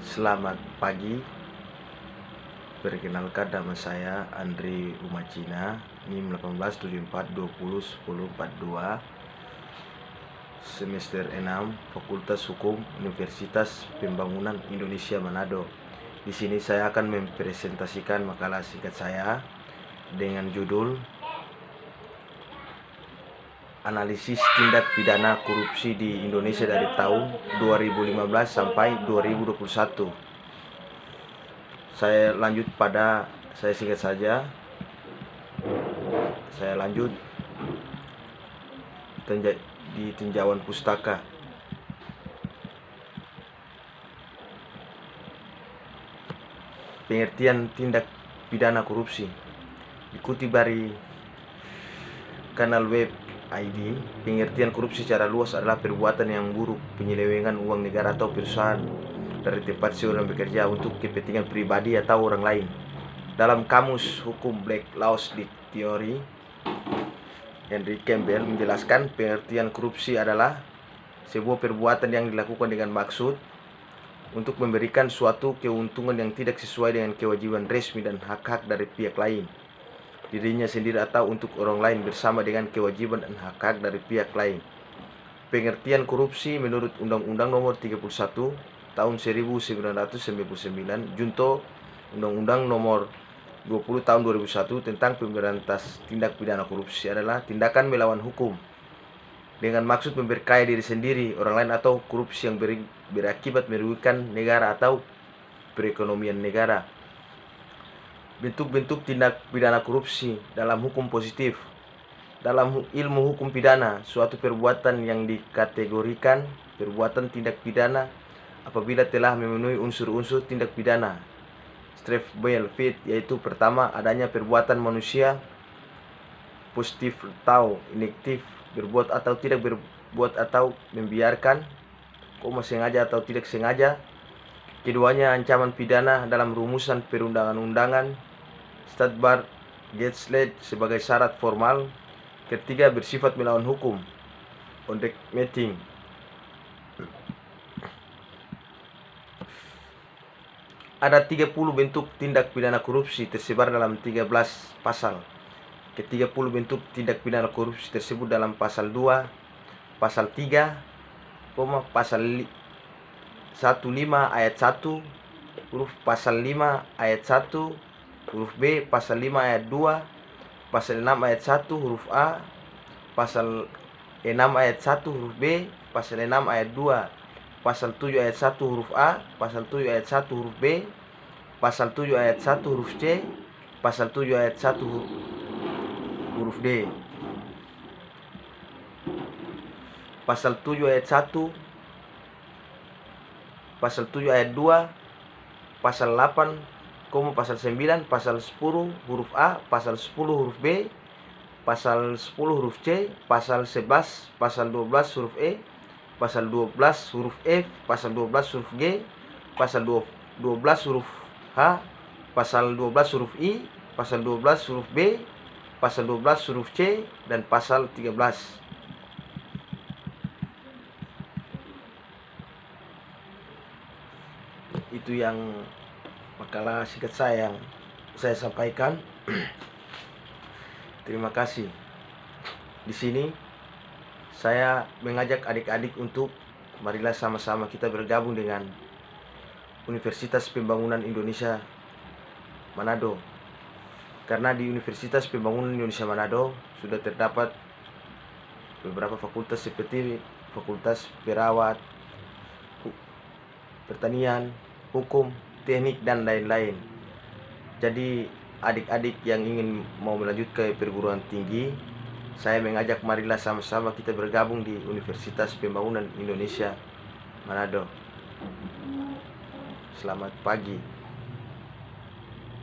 Selamat pagi, perkenalkan nama saya Andri Umacina, NIM 1874201042, semester 6, Fakultas Hukum Universitas Pembangunan Indonesia Manado. Di sini saya akan mempresentasikan makalah singkat saya dengan judul Analisis Tindak Pidana Korupsi di Indonesia dari tahun 2015 sampai 2021. Saya singkat saja. Saya lanjut di tinjauan pustaka. Pengertian tindak pidana korupsi dikutip dari kanal web ID. Pengertian korupsi secara luas adalah perbuatan yang buruk, penyelewengan uang negara atau perusahaan dari tempat seorang bekerja untuk kepentingan pribadi atau orang lain. Dalam kamus hukum Black Laws Dictionary, Henry Campbell menjelaskan pengertian korupsi adalah sebuah perbuatan yang dilakukan dengan maksud untuk memberikan suatu keuntungan yang tidak sesuai dengan kewajiban resmi dan hak-hak dari pihak lain, dirinya sendiri atau untuk orang lain bersama dengan kewajiban dan hak-hak dari pihak lain. Pengertian korupsi menurut Undang-Undang Nomor 31 Tahun 1999 junto Undang-Undang Nomor 20 Tahun 2001 tentang pemberantasan tindak pidana korupsi adalah tindakan melawan hukum dengan maksud memperkaya diri sendiri, orang lain, atau korupsi yang berakibat merugikan negara atau perekonomian negara. Bentuk-bentuk tindak pidana korupsi dalam hukum positif. Dalam ilmu hukum pidana, suatu perbuatan yang dikategorikan perbuatan tindak pidana apabila telah memenuhi unsur-unsur tindak pidana Strafbare Fit, yaitu pertama, adanya perbuatan manusia, positif atau inaktif, berbuat atau tidak berbuat atau membiarkan, sengaja atau tidak sengaja. Keduanya, ancaman pidana dalam rumusan perundang-undangan Statbar Gesetzlich sebagai syarat formal. Ketiga, bersifat melawan hukum, Ondekmeting. Ada 30 bentuk tindak pidana korupsi tersebar dalam 13 pasal. Ke-30 bentuk tindak pidana korupsi tersebut dalam pasal 2, pasal 3, pasal 15 ayat 1, huruf pasal 5 ayat 1, huruf B, pasal 5 ayat 2, pasal 6 ayat 1, huruf A, pasal 6 ayat 1, huruf B, pasal 6 ayat 2, pasal 7 ayat 1 huruf A, pasal 7 ayat 1 huruf B, pasal 7 ayat 1 huruf C, pasal 7 ayat 1 huruf D, pasal 7 ayat 1, pasal 7 ayat 2, pasal 8, pasal 9, pasal 10 huruf A, pasal 10 huruf B, pasal 10 huruf C, pasal 11, pasal 12 huruf E, pasal 12 huruf F, pasal 12 huruf G, pasal 12 huruf H, pasal 12 huruf I, pasal 12 huruf B, pasal 12 huruf C, dan pasal 13. Itu yang makalah singkat saya yang saya sampaikan. Terima kasih. Di sini saya mengajak adik-adik untuk marilah sama-sama kita bergabung dengan Universitas Pembangunan Indonesia Manado. Karena di Universitas Pembangunan Indonesia Manado sudah terdapat beberapa fakultas seperti Fakultas Perawat, Pertanian, Hukum, Teknik, dan lain-lain. Jadi adik-adik yang ingin mau melanjut ke perguruan tinggi, saya mengajak marilah sama-sama kita bergabung di Universitas Pembangunan Indonesia Manado. Selamat pagi.